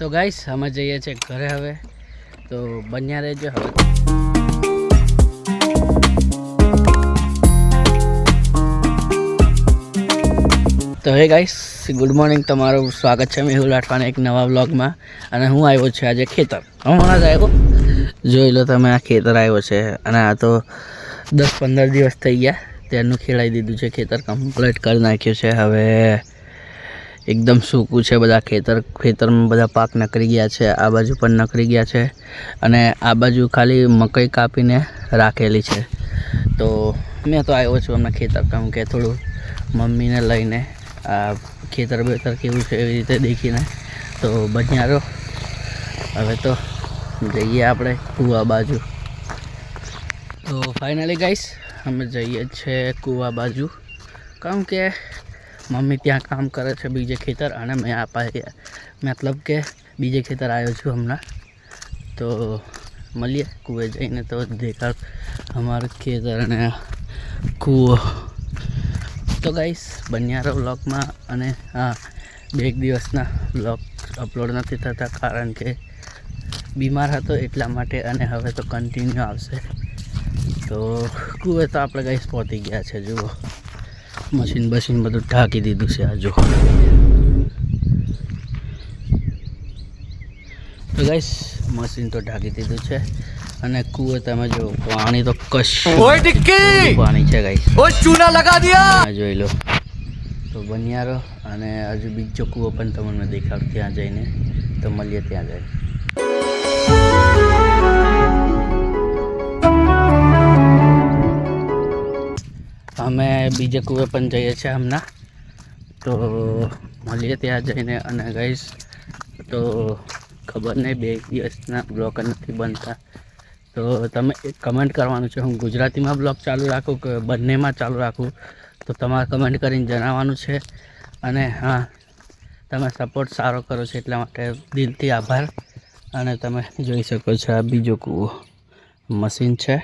તો ગાઈસ અમે જઈએ છીએ ઘરે હવે, તો બન્યા રહેજો હવે. તો હે ગાઈસ, ગુડ મોર્નિંગ, તમારું સ્વાગત છે મેહુલ રાઠવાના એક નવા વ્લોગમાં. અને હું આવ્યો છું આજે ખેતર. હમણાં જ આવ્યો, જોઈ લો તમે, આ ખેતર આવ્યો છે. અને આ તો 10-15 દિવસ થઈ ગયા ત્યારનું ખેડાઈ દીધું છે. ખેતર કમ્પ્લીટ કરી નાખ્યું છે. હવે એકદમ સૂકું છે બધા ખેતરમાં બધા પાક નકરી ગયા છે. આ બાજુ પણ નકરી ગયા છે અને આ બાજુ ખાલી મકઈ કાપીને રાખેલી છે. તો મેં તો આવ્યો છું હમણાં ખેતર, કારણ કે થોડું મમ્મીને લઈને આ ખેતર બેતર કેવું છે એવી રીતે દેખીને તો બન્યા. હવે તો જઈએ આપણે કૂવા બાજુ. તો ફાઇનલી ગાઈસ અમે જઈએ છીએ કૂવા બાજુ, કારણ કે મમ્મી ત્યાં કામ કરે છે બીજે ખેતર, અને મેં મતલબ કે બીજે ખેતર આવ્યો છું હમણાં. તો મળીએ કૂવે જઈને, તો દેખાડ અમારું ખેતર અને કૂવો. તો ગાઈસ બન્યા રહો વ્લોગમાં. અને હા, 2 દિવસના વ્લોગ અપલોડ નથી થતા, કારણ કે બીમાર હતો એટલા માટે. અને હવે તો કન્ટિન્યુ આવશે. તો કૂવે તો આપણે ગાઈસ પહોંચી ગયા છે. જુઓ, મશીન બશીન બધું ઢાંકી દીધું છે. આ જો. તો ગાઈસ મશીન તો ઢાંકી દીધું છે. અને કૂવે તમે જો, પાણી તો પાણી છે ગાઈસ. ચૂના લગા દિયા, જોઈ લો. તો બન્યા રહો. અને હજુ બીજો કૂવો પણ તમને દેખાડ ત્યાં જઈને. તો મળીએ ત્યાં જઈને. અમે બીજે કૂવે પણ જઈએ છીએ હમણાં, તો મળીએ ત્યાં જઈને. અને ગાઈસ તો ખબર નહીં, 2 દિવસના બ્લોગ નથી બનતા, તો તમે એક કમેન્ટ કરવાનું છે. હું ગુજરાતીમાં બ્લોગ ચાલુ રાખું કે બંનેમાં ચાલુ રાખું, તો તમારે કમેન્ટ કરીને જણાવવાનું છે. અને હા, તમે સપોર્ટ સારો કરો છો એટલા માટે દિલથી આભાર. અને તમે જોઈ શકો છો આ બીજો કૂવો, મશીન છે.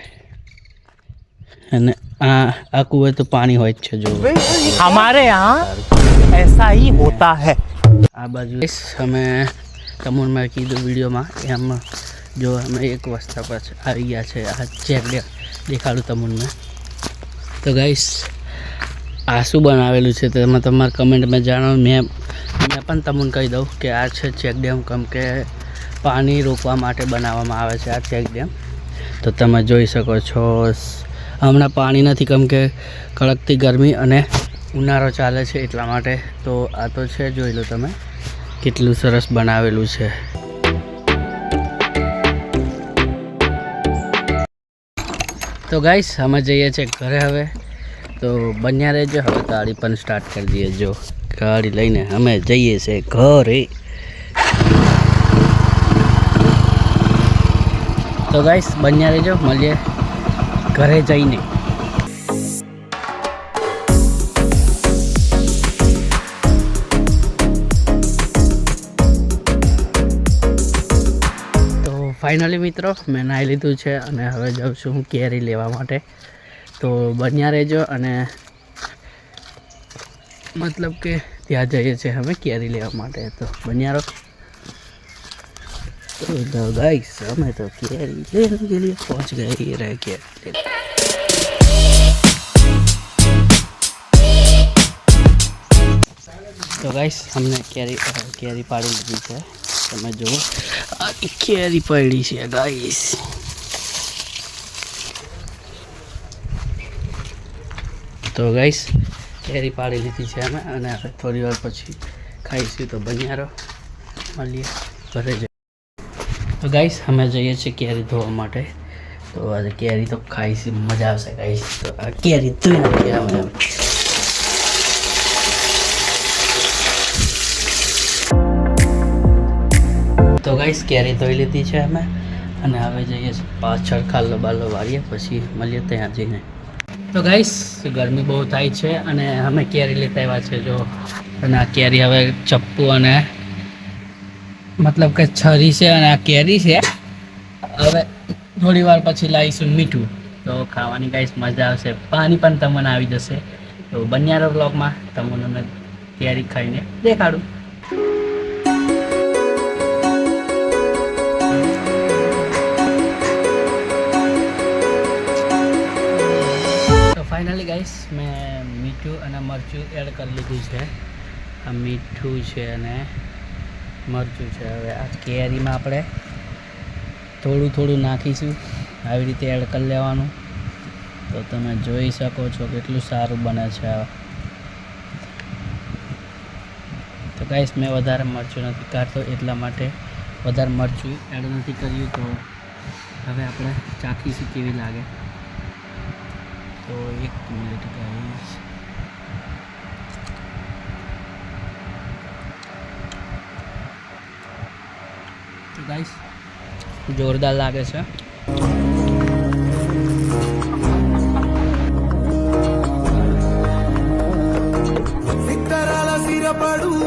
અને આ કૂવે તો પાણી હોય જ છે. જો हमारे यहाँ ऐसा ही होता है. આ બાજુ અમે તમને મેં કીધું વિડીયોમાં એમ, જો અમે એક વસ્તા પર આવી ગયા છે. આ ચેક દેખાડું તમને. તો ગાઈસ આ શું બનાવેલું છે તમે તમારા કમેન્ટમાં જાણો. મેં પણ તમને કહી દઉં કે આ છે ચેક ડેમ, કેમ કે પાણી રોકવા માટે બનાવવામાં આવે છે આ ચેક ડેમ. તો તમે જોઈ શકો છો, હમણાં પાણી નથી, કેમ કે કડકતી ગરમી અને ઉનાળો ચાલે છે એટલા માટે. તો આ તો છે, જોઈ લો તમે કેટલું સરસ બનાવેલું છે. તો ગાઈસ અમે જઈએ છીએ ઘરે હવે, તો બન્યા રહેજો. હવે ગાડી પણ સ્ટાર્ટ કરી દઈએ. જો ગાડી લઈને અમે જઈએ છીએ ઘરે. તો ગાઈસ બન્યા રહેજો, મળીએ ઘરે જઈને. ફાઇનલી મિત્રો મેં નાહી લીધું છે અને હવે જાઉં છું હું કેરી લેવા માટે. તો બન્યા રહેજો. અને મતલબ કે ત્યાં જઈએ છીએ અમે કેરી લેવા માટે, તો બન્યા રહો. तो गाइस हमें तो केरी लेने के लिए पहुंच गए ही रह के. तो गाइस हमने केरी पाड़ी ली है. તમે જુઓ આ કેરી પડી છે ગાઈસ. તો ગાઈસ કેરી પાડી લીધી છે અમે, અને હવે થોડી વાર પછી ખાઈશું. તો બન્યા રહો, મળીએ ઘરે જઈએ. તો ગાઈસ અમે જઈએ છીએ કેરી ધોવા માટે. તો આજે કેરી તો ખાઈશું, મજા આવશે ગાઈસ. તો આ કેરી ધોઈ નાખીએ અમે. તો ગાઈસ કેરી ધોઈ લીધી છે અમે, અને હવે જઈએ છીએ પાછળ ખાલો બાલો વાળીએ, પછી મળીએ ત્યાં જઈને. તો ગાઈસ ગરમી બહુ થાય છે અને અમે કેરી લેતા આવ્યા છે. જો, અને આ કેરી હવે ચપ્પુ અને મતલબ કે છરી છે, અને આ કેરી છે. હવે થોડી વાર પછી લાવીશું મીઠું, તો ખાવાની ગાઈસ મજા આવશે. પાણી પણ તમને આવી જશે. તો બન્યા રહો બ્લોગમાં, તમને કેરી ખાઈને દેખાડું. ફાઇનલી ગાઈસ મેં મીઠું અને મરચું એડ કરી લીધું છે. આ મીઠું છે અને મરચું છે. હવે આ કેરીમાં આપણે થોડું થોડું નાખીશું. આવી રીતે એડ કરી લેવાનું. તો તમે જોઈ શકો છો કેટલું સારું બને છે. તો ગાઈસ મેં વધારે મરચું નથી કાઢતો એટલા માટે વધારે મરચું એડ નથી કર્યું. તો હવે આપણે ચાખીશું કેવી લાગે. તો 1 મિનિટ ગાઈસ. તો ગાઈસ જોરદાર લાગે છે. సిత్తరాల సిరపడు